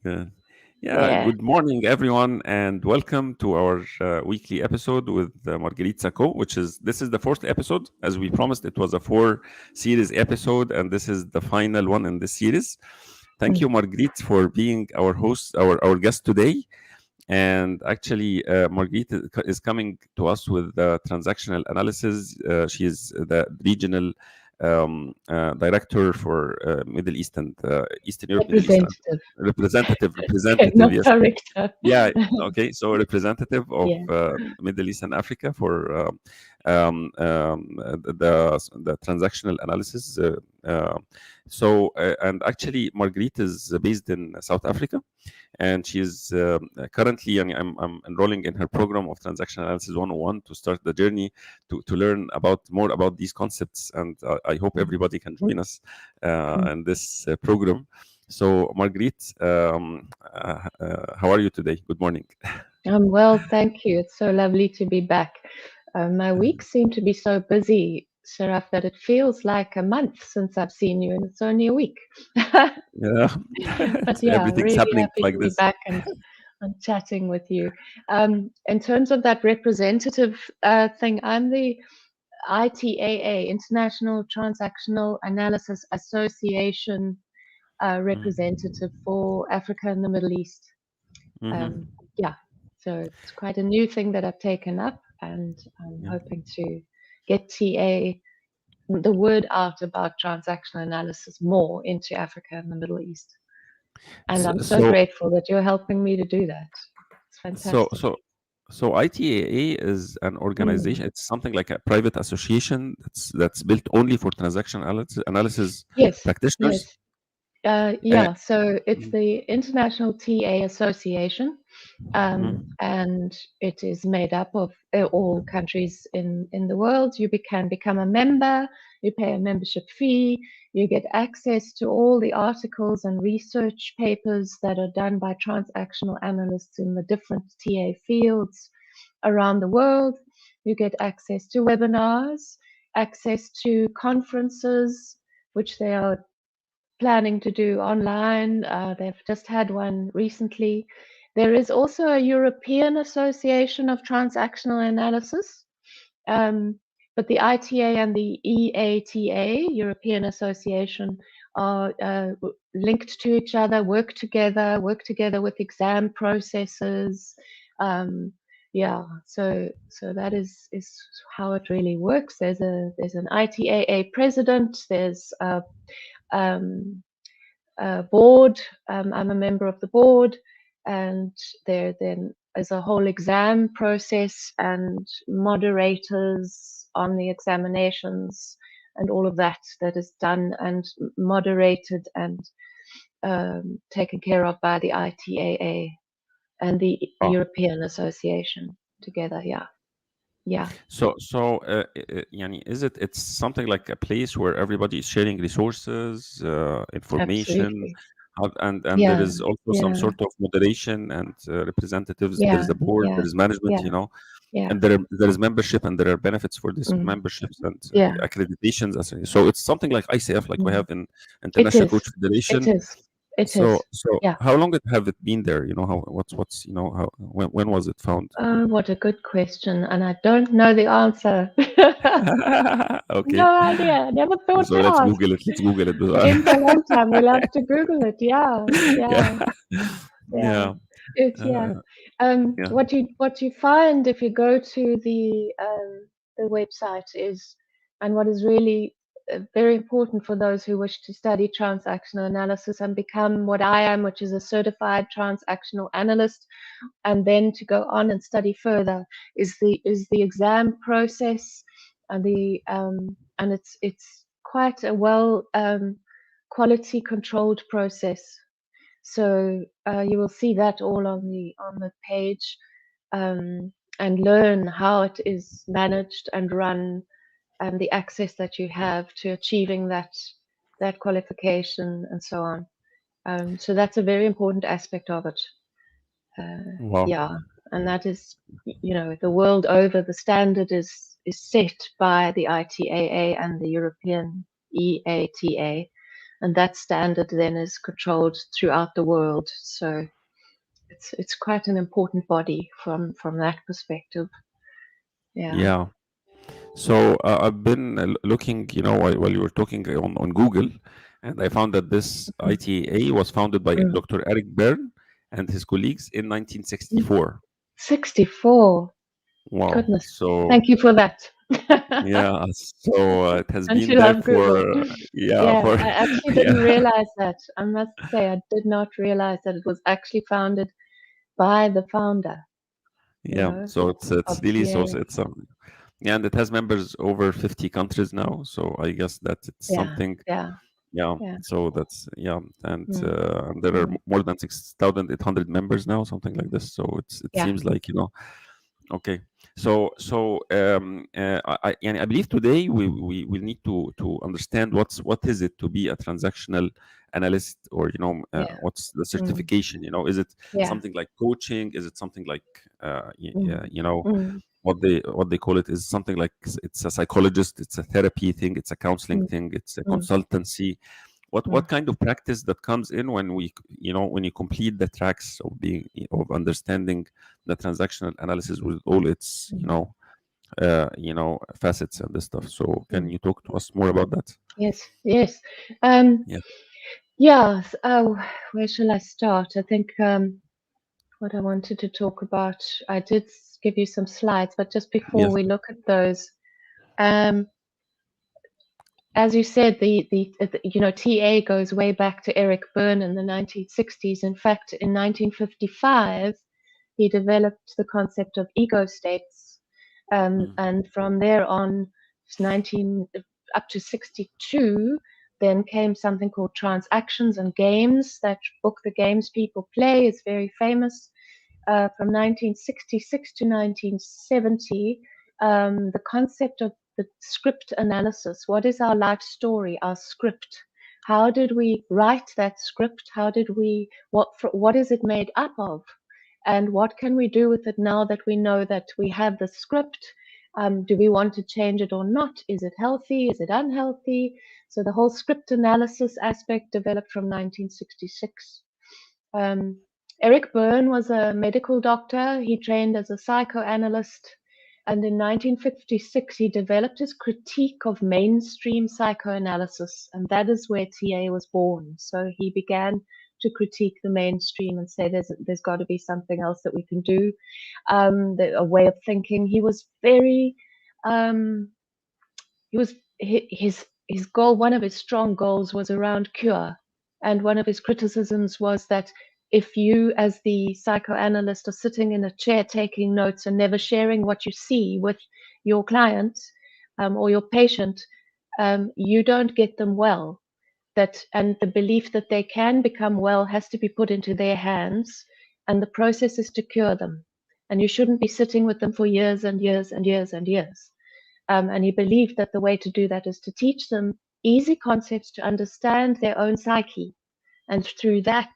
Yeah. Yeah. Yeah. Good morning, everyone, and welcome to our weekly episode with Marguerite Sacco, which is this is the fourth episode. As we promised, it was a four-series episode, and this is the final one in this series. Thank Mm. you, Marguerite, for being our host, our guest today. And actually, Marguerite is coming to us with transactional analysis. She is the regional director for Middle East and Eastern Europe, Middle East, and Representative. Okay, representative. not Yes, director. yeah. Okay, so representative of Yeah. Middle East and Africa for the transactional analysis. And actually, Marguerite is based in South Africa, and she's currently, I'm enrolling in her program of Transaction Analysis 101 to start the journey to learn more about these concepts. And I hope Mm. everybody can join us Mm. in this program. So, Marguerite, how are you today? Good morning. I'm well, thank you. It's so lovely to be back. My weeks seem to be so busy, Sharaf, that it feels like a month since I've seen you, and it's only a week. Yeah, But yeah, everything's really happening happy like to be this. back and chatting with you. In terms of that representative thing, I'm the ITAA, International Transactional Analysis Association representative for Africa and the Middle East. Um, Mm-hmm. yeah, so it's quite a new thing that I've taken up, and I'm Yeah. hoping to get the word out about transactional analysis more into Africa and the Middle East. And So, I'm so so, grateful that you're helping me to do that. It's so, fantastic. so, so ITAA is an Mm. organization. It's something like a private association that's built only for transaction analysis Yes, practitioners. yes. Uh, Yeah, so it's mm, the International TA Association, mm, and it is made up of all countries in the world. You can become a member, you pay a membership fee, you get access to all the articles and research papers that are done by transactional analysts in the different TA fields around the world. You get access to webinars, access to conferences, which they are planning to do online. They've just had one recently. There is also a European Association of Transactional Analysis, um, but the ITA and the EATA, European Association, are linked to each other, work together with exam processes. Um, yeah, so that is how it really works. There's an ITAA president. There's um, board. I'm a member of the board, and there then is a whole exam process and moderators on the examinations and all of that is done and moderated and taken care of by the ITAA and the oh, European Association together. Yeah, yeah, yani, it's something like a place where everybody is sharing resources, information, absolutely. and there Yeah, is also some yeah, sort of moderation and representatives. There is yeah, a board, yeah, there is management, yeah, yeah. and there is membership, and there are benefits for this Mm, memberships and yeah. accreditations. So it's something like ICF, like we Mm. have in It International is. Coach It Federation. is. It is. So Yeah. how long have it been there? How what's how when was it found? Oh, what a good question. And I don't know the answer. Okay. No idea. Never thought So to let's ask. Google it. Let's Google it. Been a long time. We'll have to Google it. Yeah. Yeah. Yeah. Yeah. Yeah. It's yeah. Uh, yeah. What you find if you go to the website is, and what is really very important for those who wish to study transactional analysis and become what I am, which is a certified transactional analyst, and then to go on and study further, is the exam process, and it's quite a well quality controlled process. So you will see that all on the page, and learn how it is managed and run, and the access that you have to achieving that qualification and so on. So that's a very important aspect of it. Wow. Yeah, and that is, the world over, the standard is set by the ITAA and the European EATA, and that standard then is controlled throughout the world. So it's quite an important body from that perspective. Yeah. Yeah. So I've been looking, while you were talking on Google, and I found that this Mm. ITAA was founded by Mm. Dr. Eric Byrne and his colleagues in Mm. 1964. 64. Wow. Goodness. So Thank you for that. yeah, so it has Don't been you there love Google? for yeah, Yeah, for I actually didn't yeah, realize that. I must say, I did not realize that it was actually founded by the founder, you yeah. know, So it's of really so TA. it's yeah, and it has members over 50 countries now. So I guess that it's Yeah, something. yeah, Yeah, yeah. so that's yeah, Mm, and there are mm, more than 6,800 members now, something like this. So it yeah. seems like okay. I believe today we will need to understand what is it to be a transactional analyst, or Yeah. what's the Mm, certification. Is it yeah. something like coaching? Is it something like Mm, mm, what they call it is something like it's a psychologist, it's a therapy thing, it's a counseling mm, thing, it's a mm, consultancy. What mm, kind of practice that comes in when when you complete the tracks of being of understanding the transactional analysis with all its mm, facets and this stuff. So can mm. you talk to us more about that? Yes, yes. Um, Yeah. yeah. Oh, where shall I start? I think what I wanted to talk about, I did give you some slides, but just before Yes. we look at those, um, as you said, TA goes way back to Eric Byrne in the 1960s. In fact, in 1955, he developed the concept of ego states, Mm, and from there on, 19 up to 62, then came something called transactions and games. That book, The Games People Play, is very famous. From 1966 to 1970, the concept of the script analysis. What is our life story, our script? How did we write that script? How did we, what is it made up of? And what can we do with it now that we know that we have the script? Do we want to change it or not? Is it healthy? Is it unhealthy? So the whole script analysis aspect developed from 1966. Um, Eric Byrne was a medical doctor. He trained as a psychoanalyst. And in 1956, he developed his critique of mainstream psychoanalysis. And that is where TA was born. So he began to critique the mainstream and say there's got to be something else that we can do, a way of thinking. He was very, um, he was his goal, one of his strong goals was around cure, and one of his criticisms was that if you as the psychoanalyst are sitting in a chair taking notes and never sharing what you see with your client, or your patient, you don't get them well. That, and the belief that they can become well has to be put into their hands, and the process is to cure them, and you shouldn't be sitting with them for years and years and years and years. And he believed that the way to do that is to teach them easy concepts to understand their own psyche. And through that,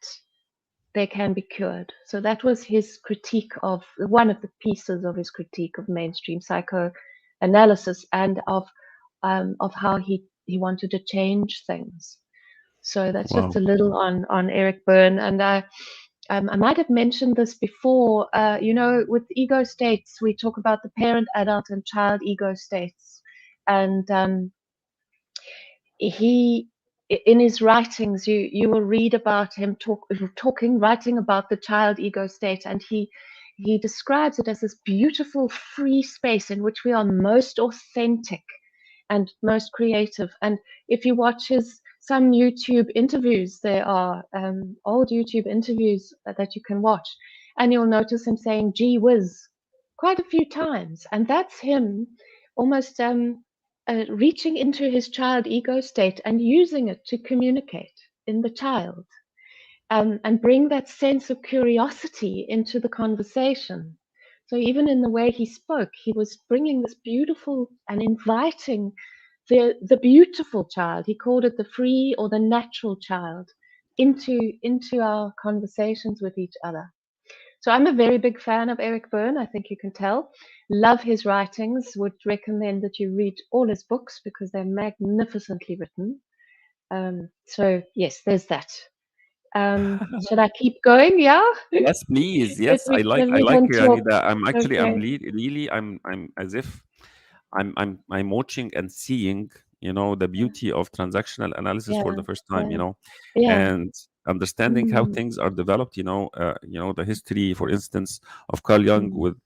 they can be cured. So that was his critique of, one of the pieces of his critique of mainstream psychoanalysis, and of how he wanted to change things. So that's just wow. a little on Eric Byrne. And I might have mentioned this before. With ego states, we talk about the parent, adult, and child ego states. And he, in his writings, you will read about him writing about the child ego state, and he describes it as this beautiful free space in which we are most authentic and most creative. And if you watch some YouTube interviews, there are old YouTube interviews that you can watch, and you'll notice him saying "gee whiz" quite a few times, and that's him almost reaching into his child ego state and using it to communicate in the child, and bring that sense of curiosity into the conversation. So even in the way he spoke, he was bringing this beautiful and inviting the beautiful child. He called it the free or the natural child into our conversations with each other. So I'm a very big fan of Eric Byrne. I think you can tell. Love his writings. Would recommend that you read all his books because they're magnificently written. So yes, there's that. Should I keep going? Yeah. Yes, please. Yes, Let I me like then talk. Anida. I'm actually Okay. I'm as if I'm watching and seeing, the beauty of transactional analysis for Yeah. the first time, Yeah. Yeah. and understanding how Mm, things are developed, the history, for instance, of Carl Jung mm, with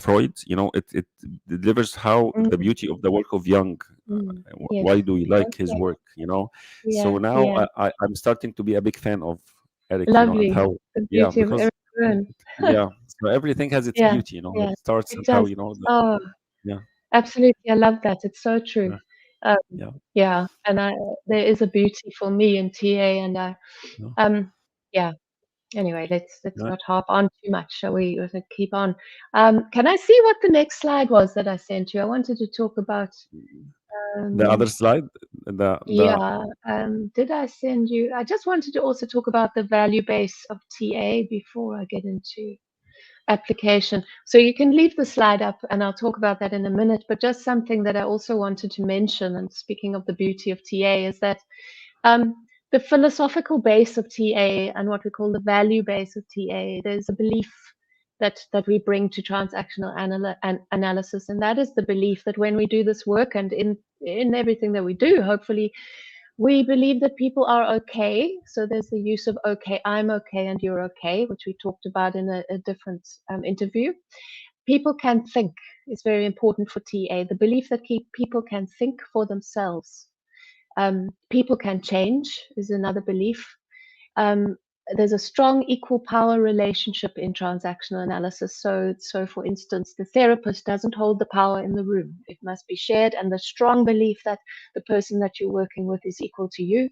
Freud. It delivers how the mm, beauty of the work of Jung. yes. Why do we like his Okay. work? So Yeah. now Yeah. I'm starting to be a big fan of Eric, and Lovely. how, The yeah, beauty of because Eric Byrne. yeah, so everything has its Yeah. beauty. It Yeah. starts It and how, does. Oh, yeah, absolutely. I love that. It's so true. yeah, Um, yeah, yeah. And there is a beauty for me in TA, and yeah, um, yeah. Anyway, let's yeah. not harp on too much, shall we? We'll keep on. Can I see what the next slide was that I sent you? I wanted to talk about. The other Um, slide, the yeah. Did I send you? I just wanted to also talk about the value base of TA before I get into application. So you can leave the slide up and I'll talk about that in a minute. But just something that I also wanted to mention, and speaking of the beauty of TA, is that um, the philosophical base of TA and what we call the value base of TA, there's a belief that we bring to transactional analysis, and that is the belief that when we do this work and in everything that we do, hopefully we believe that people are okay. So there's the use of okay, I'm okay, and you're okay, which we talked about in a different interview. People can think is very important for TA. The belief that people can think for themselves. People can change is another belief. Um, there's a strong equal power relationship in transactional analysis. So for instance, the therapist doesn't hold the power in the room. It must be shared, and the strong belief that the person that you're working with is equal to you.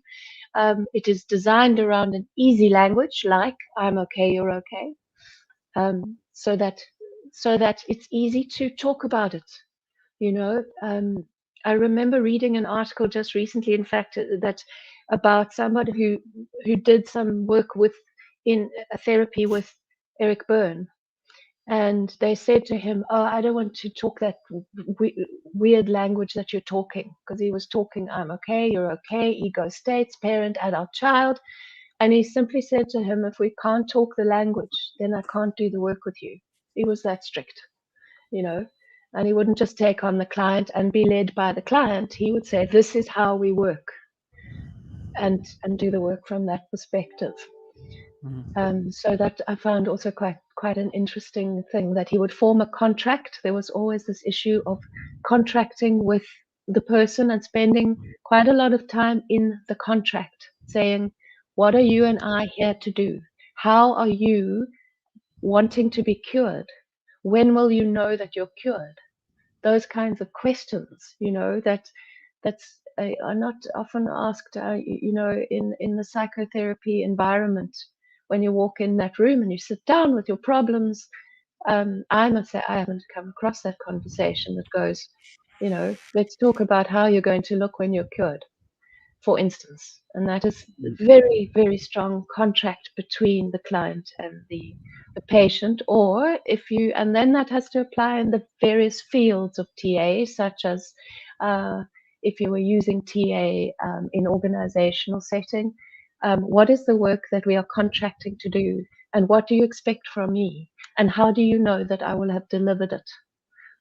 It is designed around an easy language, like "I'm okay, you're okay," so that it's easy to talk about it. You know, I remember reading an article just recently, in fact, that about somebody who did some work with in a therapy with Eric Byrne, and they said to him, "Oh, I don't want to talk that weird language that you're talking," because he was talking, "I'm okay, you're okay, ego states, parent, adult, child," and he simply said to him, "If we can't talk the language, then I can't do the work with you." He was that strict, you know. And he wouldn't just take on the client and be led by the client. He would say, "This is how we work," and do the work from that perspective. So that I found also quite an interesting thing, that he would form a contract. There was always this issue of contracting with the person and spending quite a lot of time in the contract, saying, "What are you and I here to do? How are you wanting to be cured? When will you know that you're cured?" Those kinds of questions, that's are not often asked, in the psychotherapy environment. When you walk in that room and you sit down with your problems, I must say I haven't come across that conversation that goes, let's talk about how you're going to look when you're cured, for instance. And that is very, very strong contract between the client and the patient. Or if you, and then that has to apply in the various fields of TA, such as if you were using TA in organizational setting, what is the work that we are contracting to do? And what do you expect from me? And how do you know that I will have delivered it?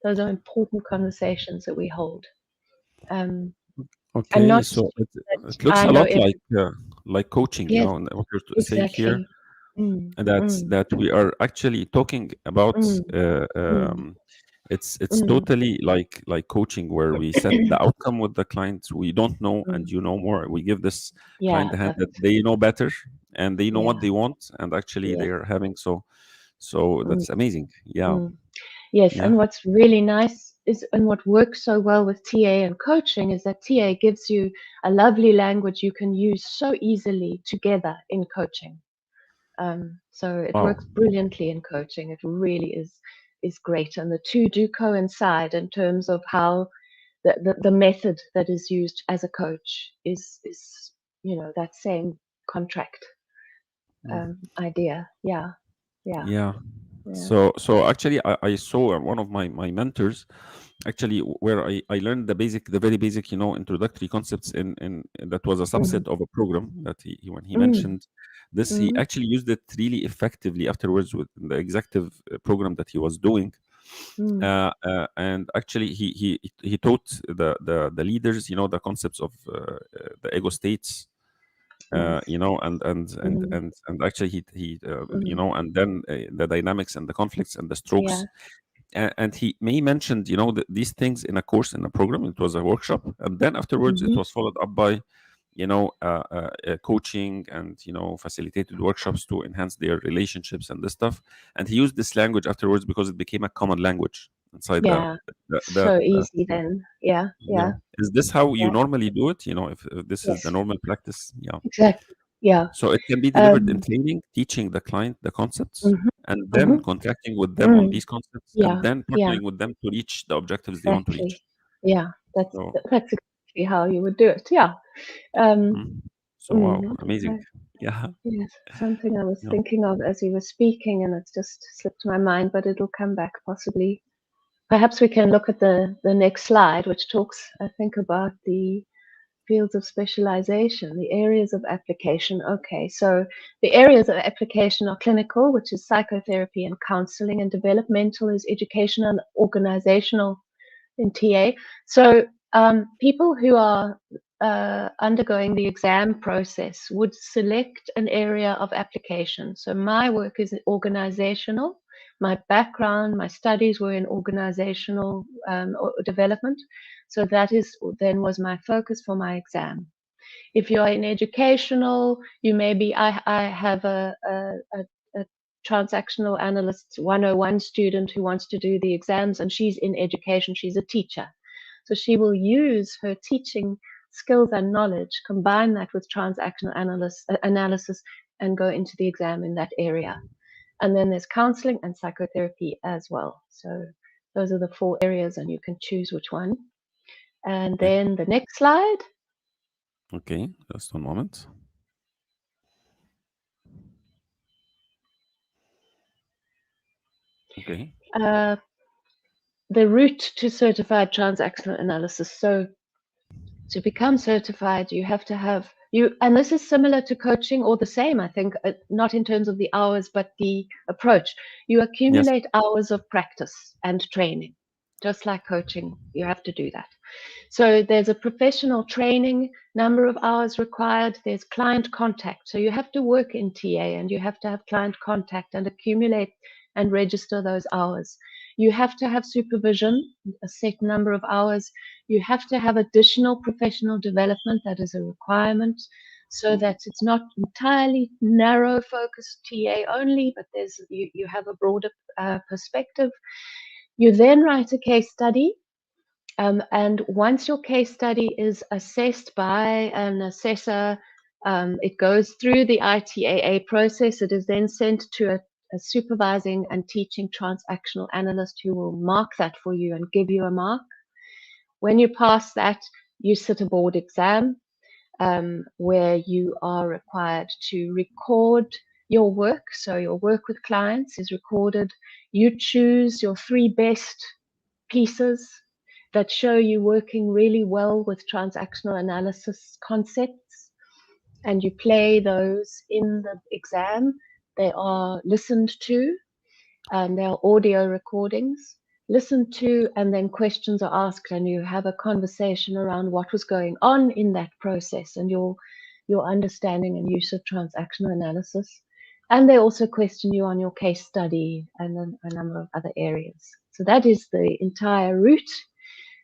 Those are important conversations that we hold. Um, and Okay, not so that it looks I a know lot everything. like coaching, Yes, and what you're saying here, exactly. Mm, and that's mm, that we are actually talking about. mm, mm, It's mm. totally like coaching, where we set the outcome with the client. We don't know, and Mm. you know more. We give this client Yeah, the hand that perfect. they know better, and they know what Yeah, they want, and actually yeah. they are having so Mm, that's amazing. Yeah, mm. Yes, yeah. and what's really nice is, and what works so well with TA and coaching, is that TA gives you a lovely language you can use so easily together in coaching. So it Wow. works brilliantly in coaching. It really is great, and the two do coincide in terms of how the method that is used as a coach is that same contract Mm. idea. Yeah, yeah. Yeah. Yeah. So actually, I saw one of my mentors actually where I learned the very basic, introductory concepts in that was a Mm. subset of a program that when he Mm. mentioned this, he Mm. actually used it really effectively afterwards with the executive program that he was doing. Mm. And actually he taught the leaders, the concepts of the ego states, Yes. Mm. and actually he Mm. and then the dynamics and the conflicts and the Yeah. strokes. And he may mentioned, these things in a course, in a program. It was a workshop, and then afterwards it Mm-hmm. was followed up by coaching and facilitated workshops to enhance their relationships and this stuff. And he used this language afterwards because it became a common language inside Yeah. So the easy then. Yeah. yeah. Yeah. Is this how you Yeah. normally do it? If this is the Yes. normal practice? Yeah. Exactly. Yeah. So it can be delivered in Um. training, teaching the client the concepts, Mm-hmm. and then Mm-hmm. contracting with them on Mm. these concepts, and Yeah. then Yeah. partnering with them to reach the objectives they want to Exactly. reach. Yeah. So, That's exactly how you would do it. Yeah. Um. mhm. So wow, amazing. Okay. Yeah, Yes. Something I was yeah, thinking of as you were speaking, and it's just slipped my mind, but it'll come back possibly. Perhaps we can look at the next slide, which talks, I think, about the fields of specialization, the areas of application. Okay, so the areas of application are clinical, which is psychotherapy and counseling, and developmental is educational and organizational in TA. So people who are undergoing the exam process would select an area of application. So my work is organizational. My background, my studies were in organizational development. So that is then was my focus for my exam. If you're in educational, you maybe I have a transactional analyst 101 student who wants to do the exams, and she's in education, she's a teacher. So she will use her teaching skills and knowledge, combine that with transactional analysis, and go into the exam in that area. And then there's counseling and psychotherapy as well. So those are the 4 areas, and you can choose which one. And okay, then the next slide. okay. Just one moment. Okay, Uh, the route to certified transactional analysis. So to become certified, you have to have you, and this is similar to coaching or the same, I think, not in terms of the hours, but the approach. You yes, accumulate hours of practice and training, just like coaching. You have to do that. So there's a professional training number of hours required. There's client contact. So you have to work in TA and you have to have client contact and accumulate and register those hours. You have to have supervision, a set number of hours. You have to have additional professional development. That is a requirement so that it's not entirely narrow focused TA only, but you have a broader perspective. You then write a case study, and once your case study is assessed by an assessor, it goes through the ITAA process. It is then sent to a supervising and teaching transactional analyst who will mark that for you and give you a mark. When you pass that, you sit a board exam, where you are required to record your work. So your work with clients is recorded. You choose your 3 best pieces that show you working really well with transactional analysis concepts, and you play those in the exam. They are listened to, and they are audio recordings, listened to, and then questions are asked, and you have a conversation around what was going on in that process and your understanding and use of transactional analysis. And they also question you on your case study and a number of other areas. So that is the entire route.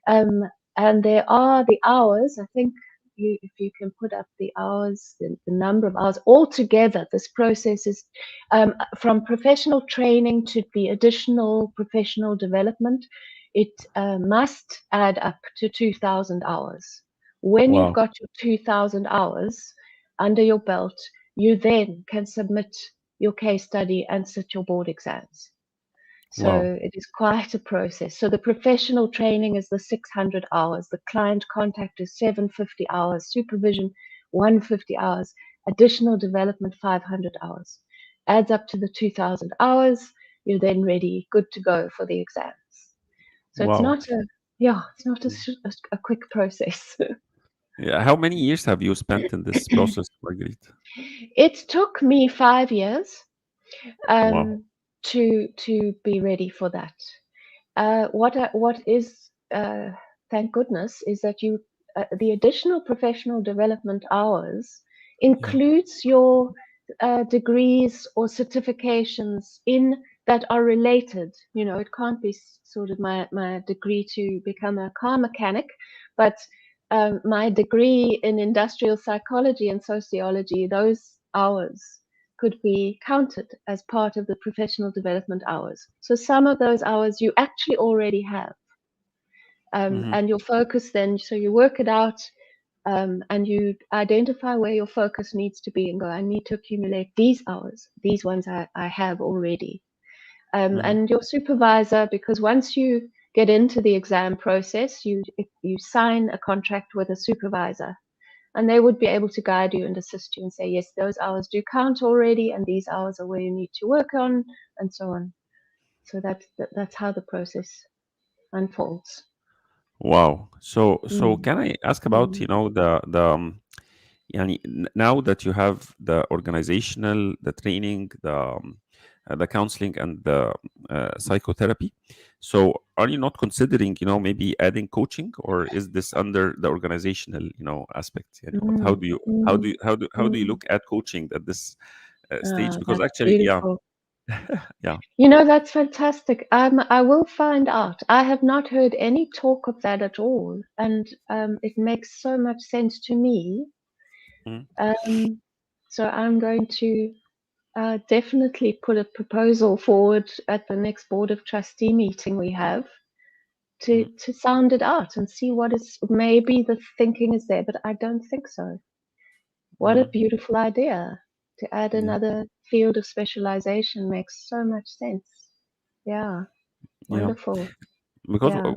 Um, and there are the hours. I think if you can put up the hours, the number of hours altogether, this process is from professional training to the additional professional development. It must add up to 2,000 hours. When you've wow, got your 2,000 hours under your belt, you then can submit your case study and sit your board exams. wow, So it is quite a process. So the professional training is the 600 hours, the client contact is 750 hours, supervision 150 hours, additional development 500 hours. Adds up to the 2,000 hours. you're then ready, good to go for the exams. So it's Wow. not a yeah, it's not a quick process. Yeah. How many years have you spent in this process, Marguerite? It took me 5 years Wow. um, to be ready for that. What is thank goodness is that you the additional professional development hours Yeah. includes your degrees or certifications in that are related. You know, it can't be sort of my degree to become a car mechanic, but my degree in industrial psychology and sociology, those hours could be counted as part of the professional development hours. So some of those hours you actually already have. Hmm. And your focus then, so you work it out and you identify where your focus needs to be and go, I need to accumulate these hours. These ones I have already. Hmm. And your supervisor, because once you get into the exam process, you sign a contract with a supervisor and they would be able to guide you and assist you and say, yes, those hours do count already, and these hours are where you need to work on, and so on. So that's how the process unfolds. Wow. So Mm. can I ask about, Mm. يعني now that you have the organizational, the training, the counseling, and the psychotherapy, so are you not considering, maybe adding coaching, or is this under the organizational, aspect? يعني what, how Mm. do you how do Mm. you, how do you Mm. look at coaching at this stage? Because That's actually, yeah, beautiful. yeah. You know, that's fantastic. I will find out. I have not heard any talk of that at all, and it makes so much sense to me. Mm, Um, so I'm going to definitely put a proposal forward at the next board of trustee meeting we have mm, to sound it out and see what is maybe the thinking is there, but I don't think so. What a mm, beautiful idea to add yeah, another field of specialization makes so much sense. Yeah, yeah. wonderful. Because Yeah.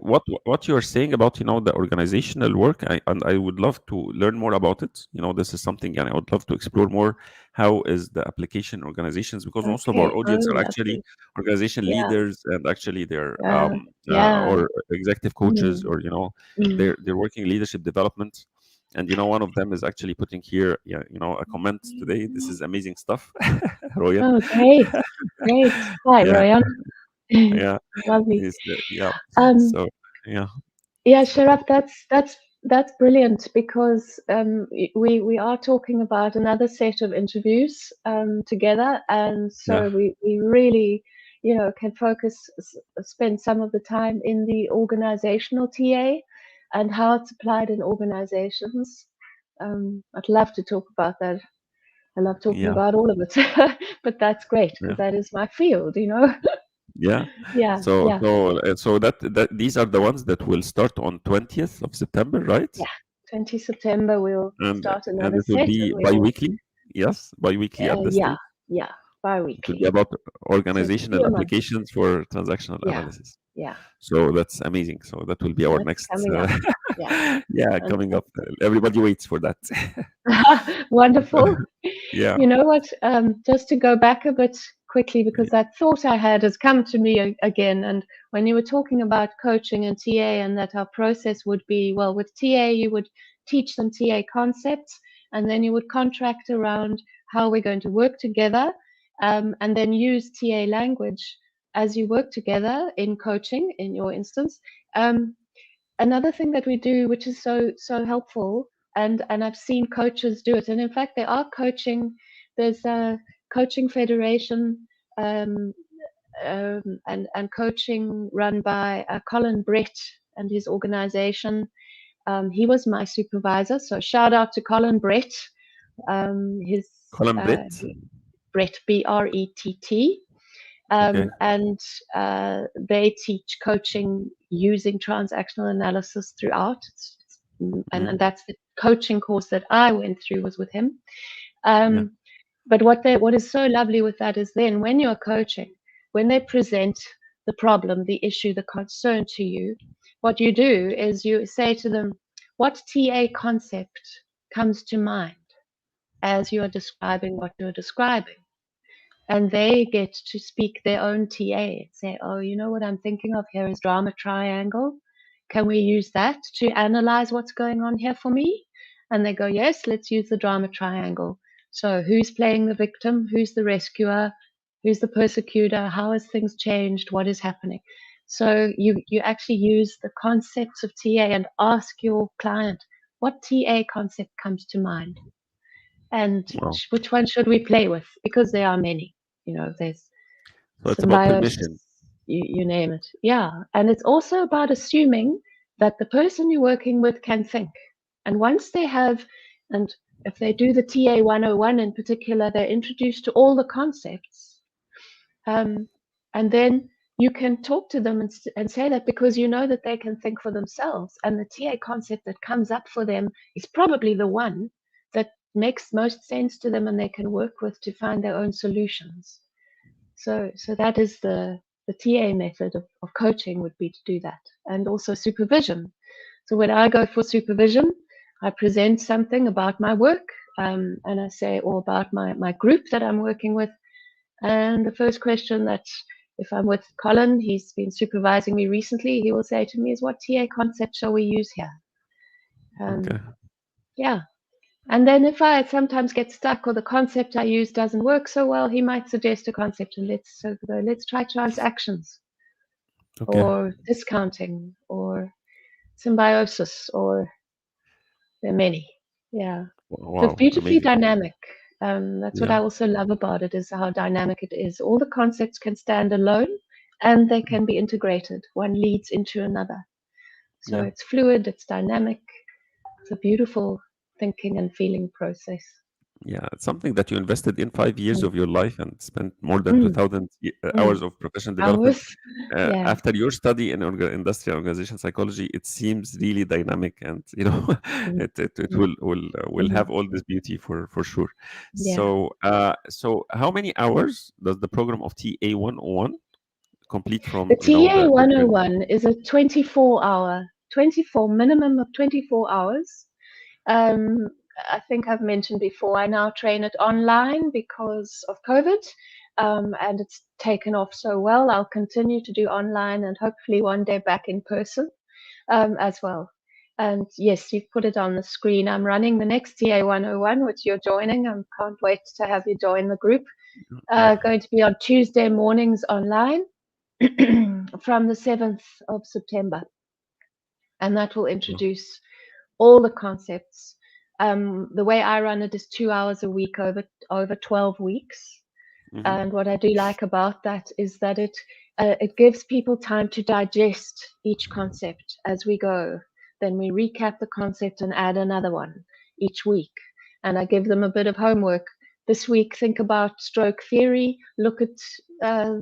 what you're saying about, the organizational work, and I would love to learn more about it. This is something, and I would love to explore more. How is the application organizations? Because most of our Okay. Oh, audience are actually lovely. organization Yeah. leaders, and actually they're Yeah. or executive coaches, Mm, or mm. they're working leadership development. And one of them is actually putting here, yeah, a comment today. This is amazing stuff, Royan. Oh, great. Great. Hi, Yeah, Royan. yeah, Lovely. yeah. Um, So yeah, Yeah, so Sharaf, that's brilliant because we are talking about another set of interviews together, and yeah. so we really, can spend some of the time in the organizational TA and how it's applied in organizations. I'd love to talk about that. I love talking Yeah, about all of it, but that's great yeah, because that is my field. yeah. Yeah, So, yeah, that these are the ones that will start on 20th of September, right? yeah. 20 September, we'll And start and another it will set and be we'll, bi-weekly. Yes, bi-weekly at this yeah, stage. yeah, It will be bi-weekly. about So it's 2 organizational a month. applications for transactional Yeah, analysis. yeah. So that's amazing. So that will be our That's next, coming up. Yeah, yeah, coming up. fantastic. Everybody waits for that. Wonderful. Yeah, You know what? Just to go back a bit quickly, because that thought I had has come to me again. And when you were talking about coaching and TA, and that our process would be, well, with TA, you would teach them TA concepts, and then you would contract around how we're going to work together, and then use TA language as you work together in coaching, in your instance. Um, Another thing that we do, which is so helpful, and I've seen coaches do it, and in fact there are there's a coaching federation, um, and coaching run by Colin Brett and his organization. He was my supervisor, so shout out to Colin Brett. His Colin Britt. Brett, Brett, Okay. and they teach coaching using transactional analysis throughout. And Mm, that's the coaching course that I went through was with him. yeah. Um, but what is so lovely with that is then when you're coaching, when they present the problem, the issue, the concern to you, what you do is you say to them, what TA concept comes to mind as you are describing what you're describing? and they get to speak their own TA. Say, oh, you know what I'm thinking of here is drama triangle. Can we use that to analyze what's going on here for me? And they go, yes, let's use the drama triangle. So who's playing the victim? Who's the rescuer? Who's the persecutor? How has things changed? What is happening? So you actually use the concepts of TA and ask your client, what TA concept comes to mind? And Wow. which one should we play with? Because there are many. There's So it's about symbiosis, permission. you name it. Yeah. And it's also about assuming that the person you're working with can think. And once they have, and if they do the TA 101 in particular, they're introduced to all the concepts. And then you can talk to them and say that because you know that they can think for themselves. And the TA concept that comes up for them is probably the one that makes most sense to them and they can work with to find their own solutions. So that is the TA method of coaching would be to do that. And also supervision. So when I go for supervision, I present something about my work, and I say, or about my group that I'm working with. And the first question that, if I'm with Colin, he's been supervising me recently, he will say to me is, what TA concept shall we use here? Okay. Yeah. And then if I sometimes get stuck or the concept I use doesn't work so well, he might suggest a concept and let's try transactions Okay. or discounting or symbiosis, or there are many. Yeah. So it's Wow. beautifully Amazing. dynamic. That's what Yeah. I also love about it, is how dynamic it is. All the concepts can stand alone and they can be integrated. One leads into another. So Yeah. it's fluid, it's dynamic. It's a beautiful thinking and feeling process. Yeah, it's something that you invested in 5 years Mm, of your life and spent more than mm, 2000 mm. hours of professional development. Hours. Yeah. After your study in industrial organization psychology, it seems really dynamic, and Mm, it mm, will mm. have all this beauty for sure. Yeah. So how many hours does the program of TA 101 complete from The TA the training? 101 is a 24 minimum of 24 hours. Um, I think I've mentioned before, I now train it online because of COVID, and it's taken off so well. I'll continue to do online and hopefully one day back in person as well. And yes, you've put it on the screen. I'm running the next TA 101, which you're joining. I can't wait to have you join the group. Yeah. Going to be on Tuesday mornings online from the 7th of September. And that will introduce all the concepts. The way I run it is 2 hours a week over 12 weeks. Hmm. And what I do like about that is that it gives people time to digest each concept as we go. Then we recap the concept and add another one each week. And I give them a bit of homework. This week, think about stroke theory, look at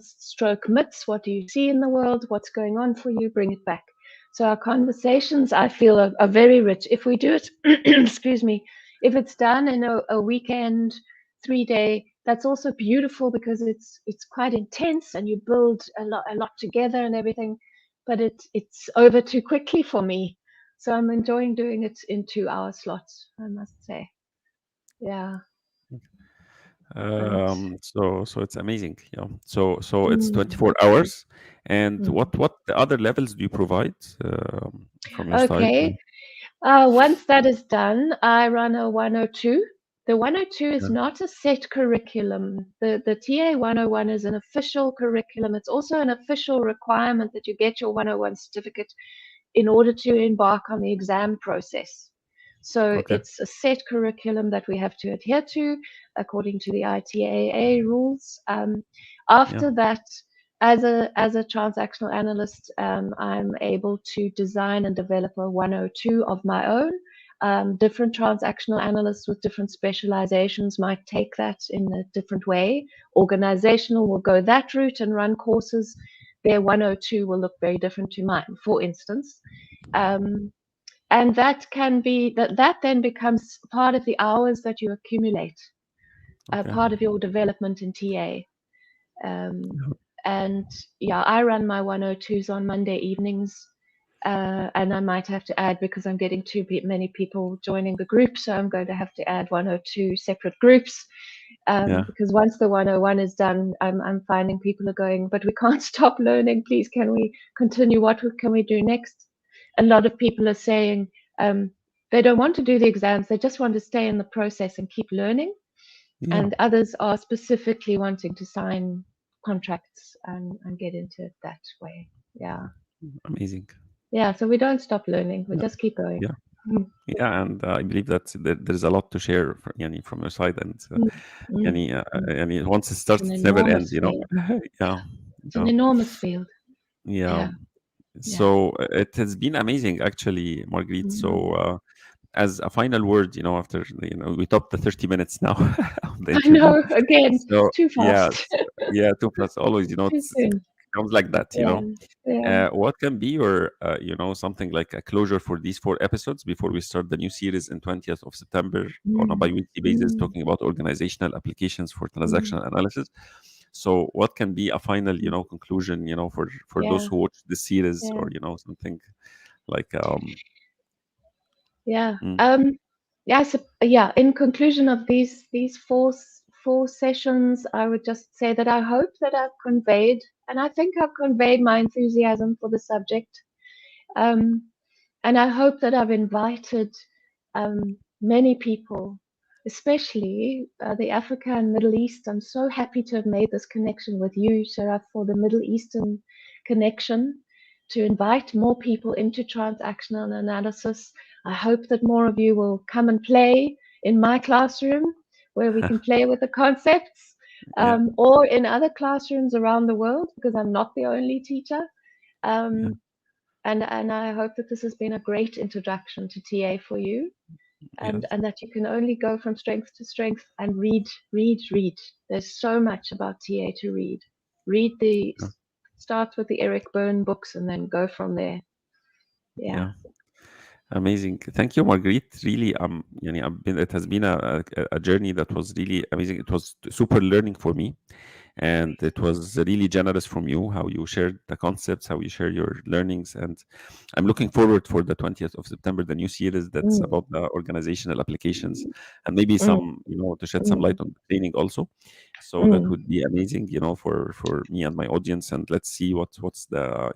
stroke myths. What do you see in the world? What's going on for you? Bring it back. So our conversations, I feel, are very rich. If we do it, excuse me, if it's done in a weekend, 3 day, that's also beautiful because it's quite intense and you build a lot together and everything, but it's over too quickly for me. So I'm enjoying doing it in 2 hour slots, I must say. Yeah. And So it's amazing. Yeah. So it's mm, 24 hours. And mm. what the other levels do you provide from your side? Okay. Once that is done, I run a 102. The 102 is Yeah. not a set curriculum. The TA 101 is an official curriculum. It's also an official requirement that you get your 101 certificate in order to embark on the exam process. So Okay. it's a set curriculum that we have to adhere to according to the ITAA rules. Yeah. After that, as a transactional analyst, I'm able to design and develop a 102 of my own. Different transactional analysts with different specializations might take that in a different way. Organizational will go that route and run courses. Their 102 will look very different to mine, for instance. Um, and that then becomes part of the hours that you accumulate, Okay. part of your development in TA. Um, Yeah. and yeah, I run my 102s on Monday evenings. And I might have to add, because I'm getting too many people joining the group, so I'm going to have to add 102 separate groups. Yeah. Because once the 101 is done, I'm finding people are going, but we can't stop learning. Please, can we continue? What can we do next? A lot of people are saying they don't want to do the exams. They just want to stay in the process and keep learning. Yeah. And others are specifically wanting to sign contracts and get into it that way. Yeah. Amazing. Yeah. So we don't stop learning. We Yeah. just keep going. Yeah. Mm, Yeah, and I believe that there's a lot to share, yani, from your side, and mm, mm, mm. yani, once it It's starts, an it never ends. enormous field. Yeah, It's an yeah, enormous field. yeah. Yeah. Yeah. So it has been amazing, actually, Marguerite. Mm. So as a final word, after we topped the 30 minutes now of the I interview. know. Again, So too yeah, fast. yeah, too fast. Always, Too it soon. comes like that. Yeah. Yeah. What can be your, something like a closure for these 4 episodes before we start the new series in 20th of September on a Mm. bi-weekly basis, Mm. talking about organizational applications for Mm. transactional analysis. So, what can be a final, Mm. conclusion, for those Yeah. who watch the series, Yeah. or something like, Yeah. mm, Yeah. So, yeah. In conclusion of these four sessions, I would just say that I hope that I've conveyed, and I think I've conveyed my enthusiasm for the subject. Um, and I hope that I've invited many people, especially the Africa and Middle East. I'm so happy to have made this connection with you, Sharaf, for the Middle Eastern connection, to invite more people into transactional analysis. I hope that more of you will come and play in my classroom where we can play with the concepts, yeah, or in other classrooms around the world, because I'm not the only teacher. yeah, Um, and I hope that this has been a great introduction to TA for you, and yes, that you can only go from strength to strength and read, read, read. There's so much about TA to read. Read the yeah, start with the Eric Byrne books and then go from there. Yeah. yeah. Amazing. Thank you, Marguerite. Really, it has been a journey that was really amazing. It was super learning for me. And it was really generous from you, how you shared the concepts, how you share your learnings. And I'm looking forward for the 20th of September, the new series that's Mm, about the organizational applications, and maybe mm, some, to shed some light mm, on the training also. So that mm. would be amazing, for me and my audience. And let's see what's the,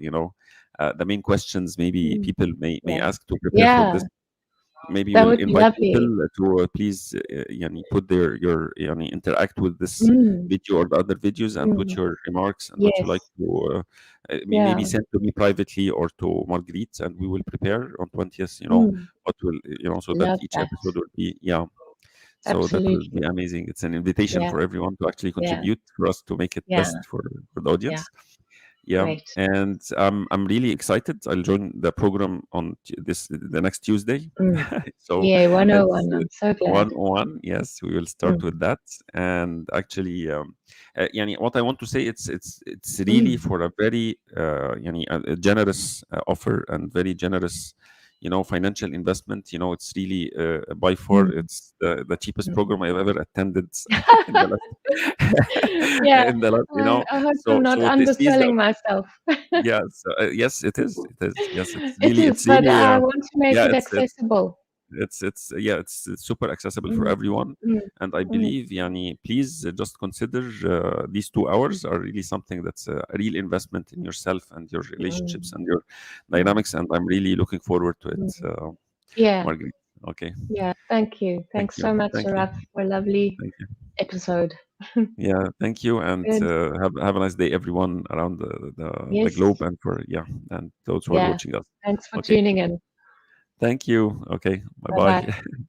the main questions maybe Mm. people may Yeah. ask to prepare for Yeah. this. Maybe That we'll would be invite people lovely. to please put your interact with this Mm, video or the other videos, and put mm. your remarks and what you like Yes. to maybe Yeah. send to me privately or to Marguerite, and we will prepare on 20th, Mm. what will, so that Love each that. episode will be, yeah. So that will be Absolutely. amazing. It's an invitation Yeah. for everyone to actually Yeah. contribute for us to make it Yeah. best for the Yeah. audience. Yeah, Great. and I'm really excited. I'll join the program on the next Tuesday. Mm. So Yeah. it's 101. I'm so glad. 101. Yes, we will start Mm. with that. And actually, what I want to say, it's really Mm. for a very a generous offer, and very generous, financial investment. It's really, by far, Mm. it's the cheapest Mm. program I've ever attended in the last Yeah. in the last, I hope I'm so not this is the, underselling myself. yes, yes, it is. It is. Yes, It is, it's but really, I want to make yeah, it accessible. yeah, it's super accessible for Mm. everyone. Mm. And I Mm. believe, Yani, please just consider these 2 hours are really something that's a real investment in yourself and your relationships Mm. and your Mm. dynamics. And I'm really looking forward to it, Mm. Yeah. Marguerite. Okay, Yeah. Thank you. thank Thanks you, so much, thank you, Sharaf, for a lovely thank you. episode. Yeah, thank you, and Good. have a nice day, everyone around the Yes. globe, and for, yeah, and those who are Yeah. watching us. Thanks for Okay, tuning in. thank you. Okay, bye Bye bye. bye.